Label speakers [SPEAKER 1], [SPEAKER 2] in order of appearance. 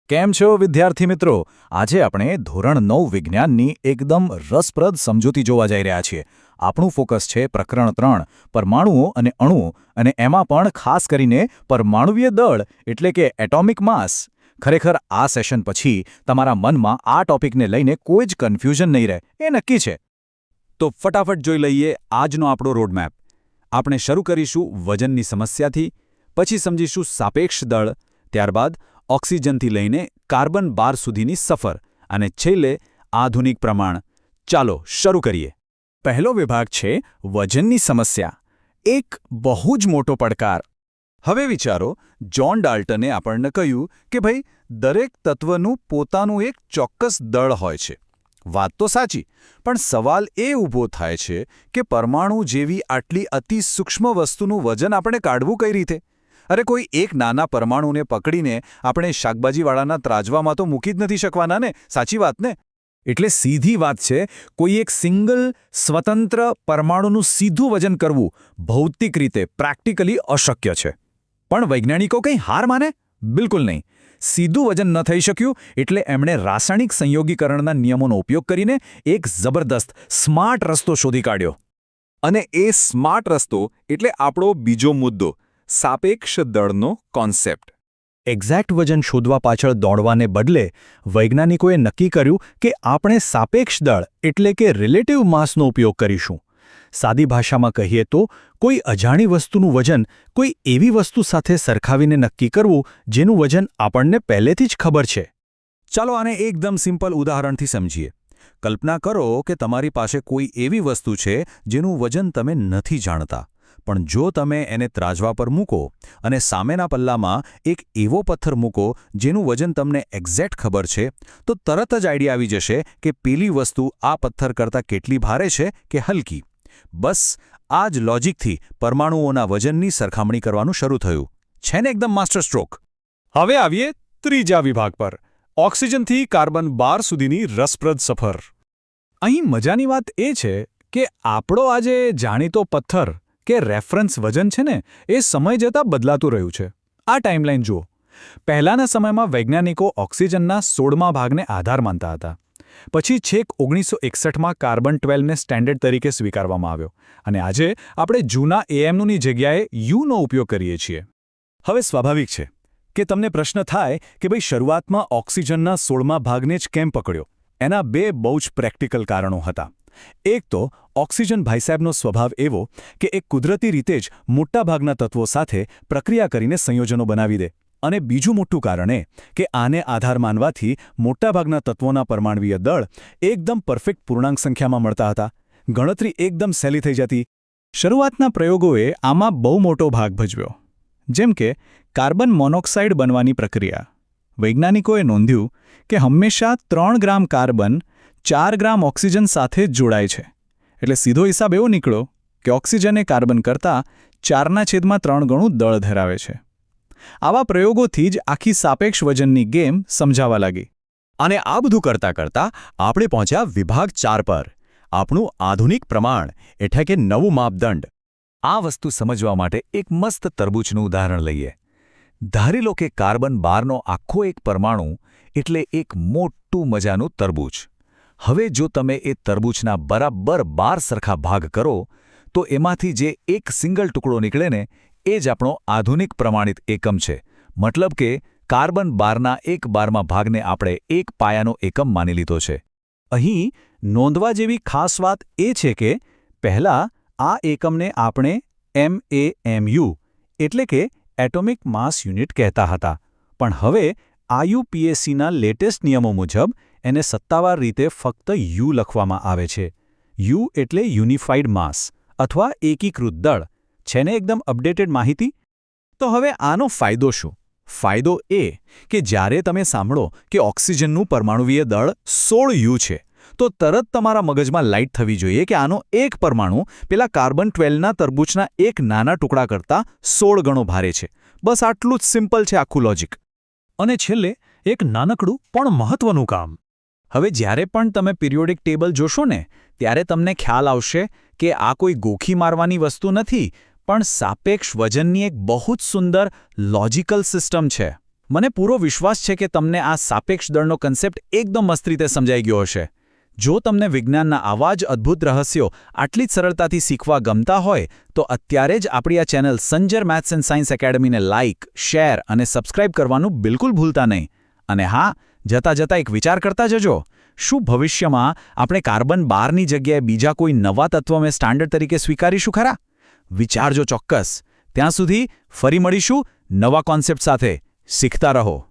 [SPEAKER 1] કેમ છો વિદ્યાર્થી મિત્રો? આજે આપણે ધોરણ 9 વિજ્ઞાનની એકદમ રસપ્રદ સમજૂતી જોવા જઈ રહ્યા છીએ. આપણું ફોકસ છે પ્રકરણ 3 પરમાણુઓ અને અણુઓ, અને એમાં પણ ખાસ કરીને પરમાણુવીય દળ એટલે કે એટોમિક માસ. ખરેખર આ સેશન પછી તમારા મનમાં આ ટોપિકને લઈને કોઈ જ કન્ફ્યુઝન નહીં રહે, એ નક્કી છે.
[SPEAKER 2] તો ફટાફટ જોઈ લઈએ આજનો આપણો રોડમેપ. આપણે શરૂ કરીશું વજનની સમસ્યાથી, પછી સમજીશું સાપેક્ષ દળ, ત્યારબાદ ઓક્સિજનથી લઈને કાર્બન 12 સુધીની સફર, અને છેલ્લે આધુનિક પ્રમાણ. ચાલો શરૂ કરીએ.
[SPEAKER 1] પહેલો વિભાગ છે વજનની સમસ્યા, એક બહુ જ મોટો પડકાર. હવે વિચારો, જ્હોન ડાલ્ટને આપણને કહ્યું કે ભાઈ દરેક તત્વનું પોતાનું એક ચોક્કસ દળ હોય છે. વાત તો સાચી, પણ સવાલ એ ઊભો થાય છે કે પરમાણુ જેવી આટલી અતિ સૂક્ષ્મ વસ્તુનું વજન આપણે કાઢવું કઈ રીતે? અરે કોઈ એક નાના પરમાણુને પકડીને આપણે શાકભાજીવાળાના ત્રાજવામાં તો મૂકી જ નથી શકવાના ને, સાચી વાત ને? એટલે સીધી વાત છે, કોઈ એક સિંગલ સ્વતંત્ર પરમાણુનું સીધું વજન કરવું ભૌતિક રીતે પ્રેક્ટિકલી અશક્ય છે. પણ વૈજ્ઞાનિકો કંઈ હાર માને? બિલકુલ નહીં. સીધું વજન ન થઈ શક્યું એટલે એમણે રાસાયણિક સંયોગીકરણના નિયમોનો ઉપયોગ કરીને એક જબરદસ્ત સ્માર્ટ રસ્તો શોધી કાઢ્યો.
[SPEAKER 2] અને એ સ્માર્ટ રસ્તો એટલે આપણો બીજો મુદ્દો, સાપેક્ષ દળનો કોન્સેપ્ટ.
[SPEAKER 1] એક્ઝેક્ટ વજન શોધવા પાછળ દોડવાને બદલે વૈજ્ઞાનિકોએ નક્કી કર્યું કે આપણે સાપેક્ષ દળ એટલે કે રિલેટિવ માસનો ઉપયોગ કરીશું. સાદી ભાષામાં કહીએ તો કોઈ અજાણી વસ્તુનું વજન કોઈ એવી વસ્તુ સાથે સરખાવીને નક્કી કરવું જેનું વજન આપણને પહેલેથી જ ખબર છે.
[SPEAKER 2] ચાલો આને એકદમ સિમ્પલ ઉદાહરણથી સમજીએ. કલ્પના કરો કે તમારી પાસે કોઈ એવી વસ્તુ છે જેનું વજન તમે નથી જાણતા, પણ જો તમે એને ત્રાજવા પર મૂકો અને સામેના પલ્લામાં એક એવો પથ્થર મૂકો જેનું વજન તમને એક્ઝેક્ટ ખબર છે, તો તરત જ આઈડિયા આવી જશે કે પેલી વસ્તુ આ પથ્થર કરતાં કેટલી ભારે છે કે હલકી. બસ આ જ લોજિકથી પરમાણુઓના વજનની સરખામણી કરવાનું શરૂ થયું. છે ને એકદમ માસ્ટર સ્ટ્રોક?
[SPEAKER 3] હવે આવીએ ત્રીજા વિભાગ પર, ઓક્સિજનથી કાર્બન 12 સુધીની રસપ્રદ સફર.
[SPEAKER 1] અહીં મજાની વાત એ છે કે આપણો આજે જાણીતો પથ્થર કે રેફરન્સ વજન છે ને, એ સમય જતાં બદલાતું રહ્યું છે. આ ટાઈમલાઈન જુઓ. પહેલાંના સમયમાં વૈજ્ઞાનિકો ઓક્સિજનના 16મા ભાગને આધાર માનતા હતા. પછી છેક 1961માં કાર્બન 12ને સ્ટેન્ડર્ડ તરીકે સ્વીકારવામાં આવ્યો, અને આજે આપણે જૂના એએમની જગ્યાએ યુનો ઉપયોગ કરીએ છીએ.
[SPEAKER 3] હવે સ્વાભાવિક છે કે તમને પ્રશ્ન થાય કે ભાઈ શરૂઆતમાં ઓક્સિજનના 16મા ભાગને જ કેમ પકડ્યો? એના બે બહુ જ પ્રેક્ટિકલ કારણો હતા. એક તો ઓક્સિજન ભાઈસાહેબનો સ્વભાવ એવો કે એ કુદરતી રીતે જ મોટાભાગના તત્વો સાથે પ્રક્રિયા કરીને સંયોજનો બનાવી દે, અને બીજું મોટું કારણ એ કે આને આધાર માનવાથી મોટાભાગના તત્વોના પરમાણુવીય દળ એકદમ પરફેક્ટ પૂર્ણાંક સંખ્યામાં મળતા હતા. ગણતરી એકદમ સહેલી થઈ જતી.
[SPEAKER 1] શરૂઆતના પ્રયોગોએ આમાં બહુ મોટો ભાગ ભજવ્યો. જેમ કે કાર્બન મોનોક્સાઇડ બનવાની પ્રક્રિયા. વૈજ્ઞાનિકોએ નોંધ્યું કે હંમેશા 3 ગ્રામ કાર્બન 4 ગ્રામ ઓક્સિજન સાથે જ જોડાય છે. એટલે સીધો હિસાબ એવો નીકળ્યો કે ઓક્સિજન એ કાર્બન કરતાં 4/3 ગણું દળ ધરાવે છે. આવા પ્રયોગોથી જ આખી સાપેક્ષ વજનની ગેમ સમજાવા લાગી.
[SPEAKER 2] અને આ બધું કરતાં કરતાં આપણે પહોંચ્યા વિભાગ 4 પર, આપણું આધુનિક પ્રમાણ એટલે કે નવું માપદંડ. આ વસ્તુ સમજવા માટે એક મસ્ત તરબૂચનું ઉદાહરણ લઈએ. ધારી લો કે કાર્બન 12નો આખો એક પરમાણુ એટલે એક મોટું મજાનું તરબૂચ. હવે જો તમે એ તરબૂચના બરાબર 12 સરખા ભાગ કરો તો એમાંથી જે એક સિંગલ ટુકડો નીકળે ને, એ જ આપણો આધુનિક પ્રમાણિત એકમ છે. મતલબ કે કાર્બન 12ના 1/12મા ભાગને આપણે એક પાયાનો એકમ માની લીધો છે. અહીં નોંધવા જેવી ખાસ વાત એ છે કે પહેલાં આ એકમને આપણે MAMU એટલે કે એટોમિક માસ યુનિટ કહેતા હતા, પણ હવે IUPACના લેટેસ્ટ નિયમો મુજબ એને સત્તાવાર રીતે ફક્ત યુ લખવામાં આવે છે. યુ એટલે યુનિફાઈડ માસ અથવા એકીકૃત દળ. છે ને એકદમ અપડેટેડ માહિતી? તો હવે આનો ફાયદો શું? ફાયદો એ કે જ્યારે તમે સાંભળો કે ઓક્સિજનનું પરમાણુવીય દળ 16U છે, તો તરત તમારા મગજમાં લાઇટ થવી જોઈએ કે આનો એક પરમાણુ પેલા કાર્બન 12ના તરબૂચના એક નાના ટુકડા કરતાં 16 ગણો ભારે છે. બસ આટલું જ સિમ્પલ છે આખું લોજિક.
[SPEAKER 3] અને છેલ્લે એક નાનકડું પણ મહત્વનું કામ.
[SPEAKER 1] હવે જ્યારે પણ તમે પિરિયોડિક ટેબલ જોશો ને, ત્યારે તમને ખ્યાલ આવશે કે આ કોઈ ગોખી મારવાની વસ્તુ નથી, પણ સાપેક્ષ વજનની એક બહુ જ સુંદર લોજિકલ સિસ્ટમ છે. મને પૂરો વિશ્વાસ છે કે તમને આ સાપેક્ષ દળનો કન્સેપ્ટ એકદમ મસ્ત રીતે સમજાઈ ગયો હશે. જો તમને વિજ્ઞાનના આવા જ અદ્ભુત રહસ્યો આટલી જ સરળતાથી શીખવા ગમતા હોય તો અત્યારે જ આપણી આ channel Sanjar maths and science એકેડમીને લાઇક, શેર અને સબસ્ક્રાઇબ કરવાનું બિલકુલ ભૂલતા નહીં. અને હા, જતાં એક વિચાર કરતા જજો. શું ભવિષ્યમાં આપણે કાર્બન 12ની જગ્યાએ બીજા કોઈ નવા તત્વને સ્ટાન્ડર્ડ તરીકે સ્વીકારીશું ખરા? વિચારજો ચોક્કસ. ત્યાં સુધી ફરી મળીશું નવા કોન્સેપ્ટ સાથે. શીખતા રહો.